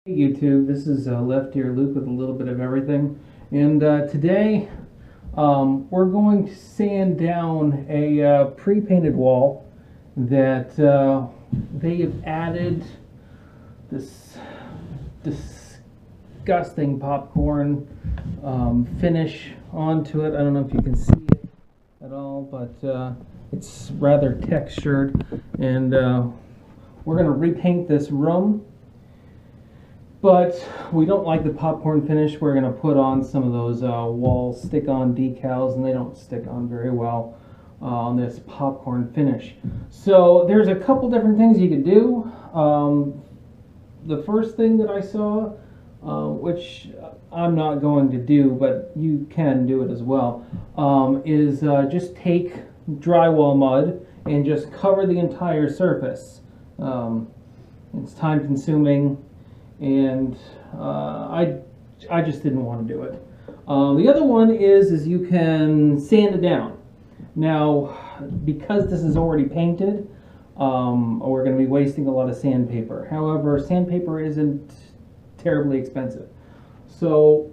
Hey YouTube, this is Leftearluke with a little bit of everything, and today we're going to sand down a pre-painted wall that they have added this disgusting popcorn finish onto it. I don't know if you can see it at all, but it's rather textured, and we're going to repaint this room. But we don't like the popcorn finish. We're going to put on some of those wall stick-on decals, and they don't stick on very well on this popcorn finish. So there's a couple different things you could do. The first thing that I saw, which I'm not going to do, but you can do it as well, is just take drywall mud and just cover the entire surface. It's time-consuming, and I just didn't want to do it. The other one is you can sand it down. Now, because this is already painted, we're going to be wasting a lot of sandpaper. However, sandpaper isn't terribly expensive, so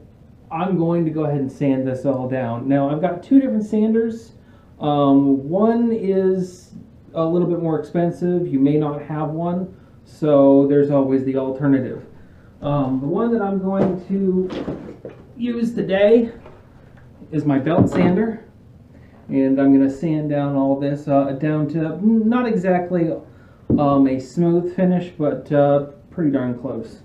I'm going to go ahead and sand this all down. Now, I've got two different sanders. One is a little bit more expensive. You may not have one, so there's always the alternative. The one that I'm going to use today is my belt sander, and I'm going to sand down all this down to not exactly a smooth finish, but pretty darn close.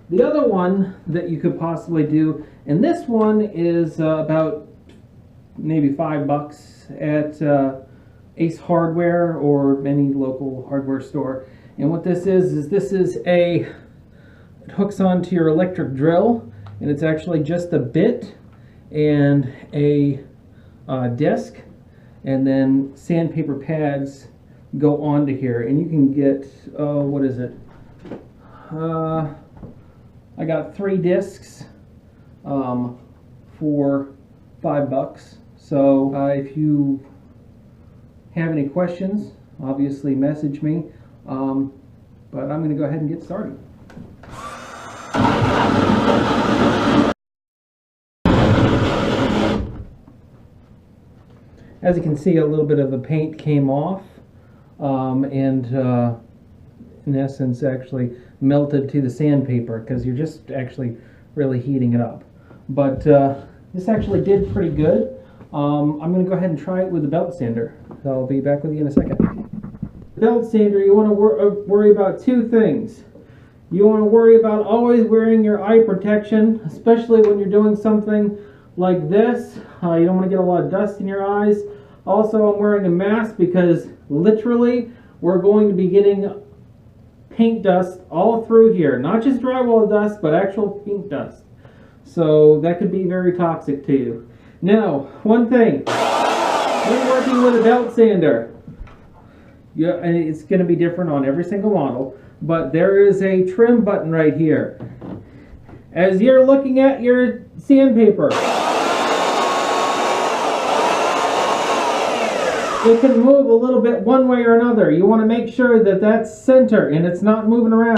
The other one that you could possibly do, and this one is about maybe $5 at Ace Hardware or any local hardware store. And what this is it hooks onto your electric drill, and it's actually just a bit and a disc, and then sandpaper pads go onto here, and you can get what is it? I got 3 discs for $5. So if you have any questions, obviously message me. But I'm going to go ahead and get started. As you can see, a little bit of the paint came off, and in essence actually melted to the sandpaper, because you're just actually really heating it up. But this actually did pretty good. I'm going to go ahead and try it with the belt sander. So I'll be back with you in a second. Belt sander, you want to worry about two things. You want to worry about always wearing your eye protection, especially when you're doing something like this. You don't want to get a lot of dust in your eyes. Also, I'm wearing a mask because literally we're going to be getting paint dust all through here. Not just drywall dust, but actual paint dust. So that could be very toxic to you. Now, one thing, when working with a belt sander, yeah, and it's going to be different on every single model, but there is a trim button right here. As you're looking at your sandpaper, it can move a little bit one way or another. You want to make sure that that's center and it's not moving around.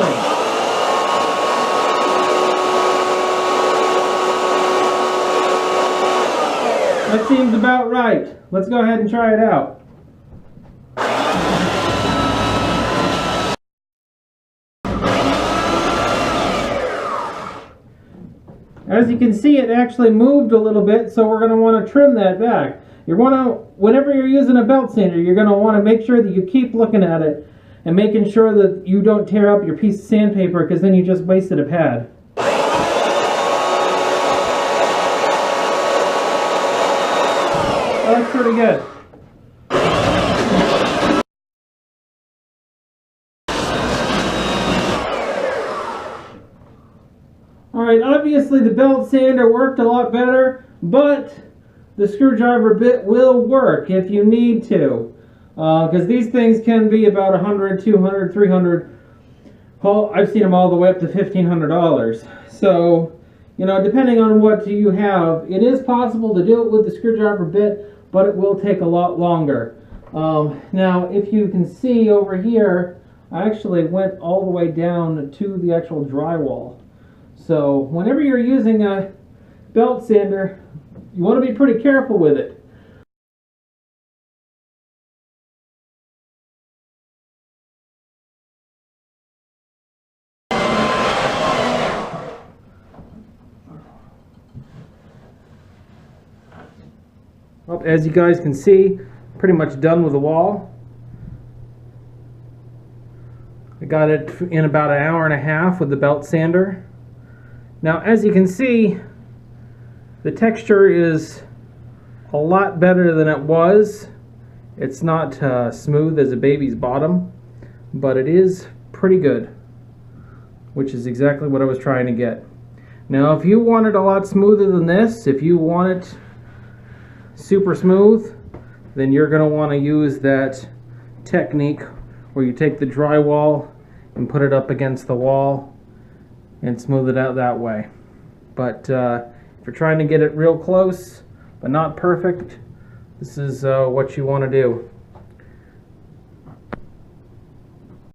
That seems about right. Let's go ahead and try it out. As you can see, it actually moved a little bit, so we're going to want to trim that back. Whenever you're using a belt sander, you're going to want to make sure that you keep looking at it and making sure that you don't tear up your piece of sandpaper, because then you just wasted a pad. That's pretty good. Alright, obviously the belt sander worked a lot better, but the screwdriver bit will work if you need to. Because these things can be about $100, $200, $300. Well, I've seen them all the way up to $1,500. So, you know, depending on what you have, it is possible to do it with the screwdriver bit, but it will take a lot longer. Now, if you can see over here, I actually went all the way down to the actual drywall. So whenever you're using a belt sander, you want to be pretty careful with it. Well, as you guys can see, pretty much done with the wall. I got it in about an hour and a half with the belt sander. Now, as you can see, the texture is a lot better than it was. It's not smooth as a baby's bottom, but it is pretty good, which is exactly what I was trying to get. Now, if you want it a lot smoother than this, if you want it super smooth, then you're going to want to use that technique where you take the drywall and put it up against the wall and smooth it out that way. But if you're trying to get it real close but not perfect, this is what you want to do.